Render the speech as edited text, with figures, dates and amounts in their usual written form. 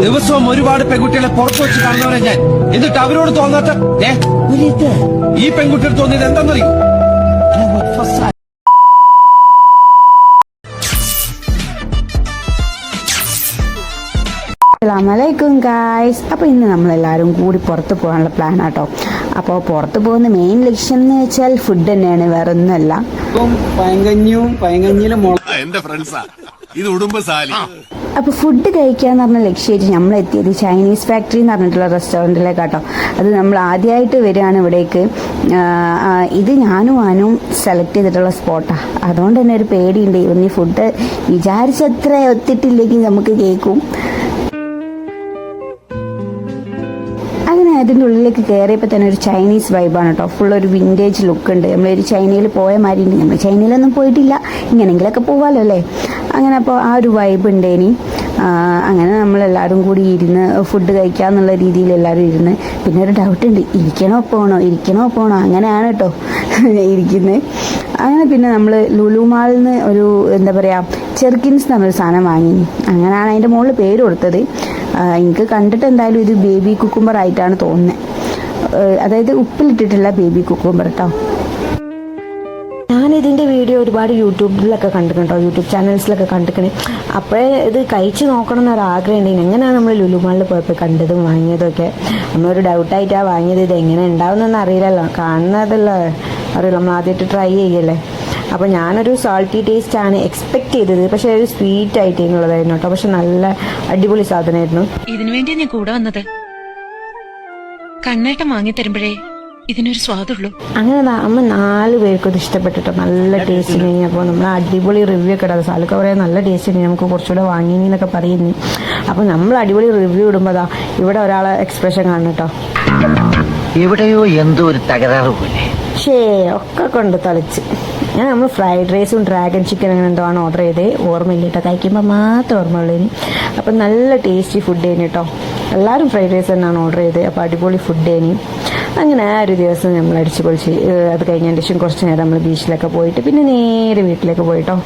ദിവസവും ഒരുപാട് പെൺകുട്ടികളെ പുറത്തു വെച്ച് കാണുന്നവരെ ഞാൻ. എന്നിട്ട് അവരോട് തോന്നാത്ത ഈ പെൺകുട്ടികൾ തോന്നിയത് എന്താണെന്നറിയോ? അസ്സലാമലൈക്കും ഗായ്സ്. അപ്പോൾ ഇന്ന് നമ്മളെല്ലാവരും കൂടി പുറത്ത് പോകാനുള്ള പ്ലാൻ ആട്ടോ. അപ്പോൾ പുറത്ത് പോകുന്ന മെയിൻ ലക്ഷ്യം എന്ന് വെച്ചാൽ ഫുഡ് തന്നെയാണ്, വേറെ ഒന്നുമല്ല. അപ്പോൾ ഫുഡ് കഴിക്കാന്ന് പറഞ്ഞ ലക്ഷ്യമായിട്ട് നമ്മൾ എത്തിയത് ചൈനീസ് ഫാക്ടറി എന്ന് പറഞ്ഞിട്ടുള്ള റെസ്റ്റോറൻറ്റിലേക്കാട്ടോ. അത് നമ്മൾ ആദ്യമായിട്ട് വരികയാണ് ഇവിടേക്ക്. ഇത് ഞാനും സെലക്ട് ചെയ്തിട്ടുള്ള സ്പോട്ടാണ്. അതുകൊണ്ട് തന്നെ ഒരു പേടിയുണ്ട്, ഇവന് ഫുഡ് വിചാരിച്ചത്ര ഒത്തിട്ടില്ലെങ്കിൽ നമുക്ക് കേൾക്കും. അങ്ങനെ അതിൻ്റെ ഉള്ളിലേക്ക് കയറിയപ്പോൾ തന്നെ ഒരു ചൈനീസ് വൈബാണ് കേട്ടോ. ഫുൾ ഒരു വിൻറ്റേജ് ലുക്ക് ഉണ്ട്. നമ്മളൊരു ചൈനയിൽ പോയ മാതിരി ഉണ്ട്. നമ്മൾ ചൈനയിലൊന്നും പോയിട്ടില്ല, ഇങ്ങനെങ്കിലൊക്കെ പോവാമല്ലോ അല്ലേ. അങ്ങനെ അപ്പോൾ ആ ഒരു വൈബ് ഉണ്ടേനി. അങ്ങനെ നമ്മളെല്ലാവരും കൂടി ഇരുന്ന് ഫുഡ് കഴിക്കാന്നുള്ള രീതിയിൽ എല്ലാവരും ഇരുന്ന്. പിന്നെ ഒരു ഡൗട്ട് ഉണ്ട്, ഇരിക്കണോ പോകണോ അങ്ങനെയാണ് കേട്ടോ ഇരിക്കുന്നത്. അങ്ങനെ പിന്നെ നമ്മൾ ലുലു മാളിൽ നിന്ന് ഒരു എന്താ പറയുക ചെർക്കിൻസ് എന്ന് പറഞ്ഞൊരു സാധനം വാങ്ങി. അങ്ങനെയാണ് അതിൻ്റെ മുകളിൽ പേര് കൊടുത്തത്. എനിക്ക് കണ്ടിട്ട് എന്തായാലും ഇത് ബേബി കുക്കുംബർ ആയിട്ടാണ് തോന്നുന്നത്. അതായത് ഉപ്പിലിട്ടിട്ടുള്ള ബേബി കുക്കുംബർ കേട്ടോ. ഞാനിതിൻ്റെ വീഡിയോ ഒരുപാട് യൂട്യൂബിലൊക്കെ കണ്ടിട്ടുണ്ടോ, യൂട്യൂബ് ചാനൽസിലൊക്കെ കണ്ടിക്കണേ. അപ്പോഴേ ഇത് കഴിച്ച് നോക്കണം എന്നൊരാഗ്രഹം ഉണ്ടെങ്കിൽ എങ്ങനെയാണ് നമ്മൾ ലുലുമാളിൽ പോയപ്പോൾ കണ്ടതും വാങ്ങിയതൊക്കെ. നമ്മളൊരു ഡൗട്ടായിട്ടാണ് വാങ്ങിയത്. ഇത് എങ്ങനെ ഉണ്ടാവുന്നതെന്ന് അറിയില്ലല്ലോ, കാണുന്നതല്ലോ അറിയില്ല, നമ്മൾ ആദ്യമായിട്ട് ട്രൈ ചെയ്യല്ലേ. അപ്പോൾ ഞാനൊരു സാൾട്ടി ടേസ്റ്റാണ് എക്സ്പെക്ട് ചെയ്തത്, പക്ഷേ ഒരു സ്വീറ്റ് ആയിട്ടുള്ളതായിരുന്നു കേട്ടോ. പക്ഷെ നല്ല അടിപൊളി സാധനമായിരുന്നു. ഇതിനു വേണ്ടിയാ ഞാൻ കൂടെ വന്നത്. കണ്ണേട്ടം വാങ്ങി തരുമ്പോഴേ ഇതിനൊരു സ്വാദുള്ളൂ. അങ്ങനെ നമ്മൾ 4 പേർക്കും ഇത് ഇഷ്ടപ്പെട്ടിട്ടോ. നല്ല ടേസ്റ്റ് ഉണ്ടെങ്കിൽ അപ്പോൾ നമ്മൾ അടിപൊളി റിവ്യൂ ഒക്കെ ഇടാം. സാലൊക്കെ പറയാൻ നല്ല ടേസ്റ്റ് ഉണ്ടെങ്കിൽ നമുക്ക് കുറച്ചുകൂടെ വാങ്ങിയെന്നൊക്കെ പറയുന്നു. അപ്പോൾ നമ്മൾ അടിപൊളി റിവ്യൂ ഇടുമ്പോൾ ഇവിടെ ഒരാളെ എക്സ്പ്രഷൻ കാണും കേട്ടോ. എവിടെയോ എന്തോ ഒരു തകരാറ് പോലെ. ഒക്കെ കൊണ്ട് തളിച്ച് ഞാൻ നമ്മൾ ഫ്രൈഡ് റൈസും ഡ്രാഗൺ ചിക്കൻ അങ്ങനെ എന്തോ ആണ് ഓർഡർ ചെയ്തത്, ഓർമ്മയില്ല കേട്ടോ. കഴിക്കുമ്പോൾ മാത്രം ഓർമ്മയുള്ളതിന്. അപ്പം നല്ല ടേസ്റ്റി ഫുഡ് ആയിരുന്നു കേട്ടോ. എല്ലാവരും ഫ്രൈഡ് റൈസ് തന്നെയാണ് ഓർഡർ ചെയ്തത്. അപ്പോൾ അടിപൊളി ഫുഡ് ആയിരുന്നു. അങ്ങനെ ആ ഒരു ദിവസം നമ്മൾ അടിച്ചു പൊളിച്ച് അത് കഴിഞ്ഞതിന് ശേഷം കുറച്ച് നേരം നമ്മൾ ബീച്ചിലൊക്കെ പോയിട്ട് പിന്നെ നേരെ വീട്ടിലേക്ക് പോയിട്ടോ.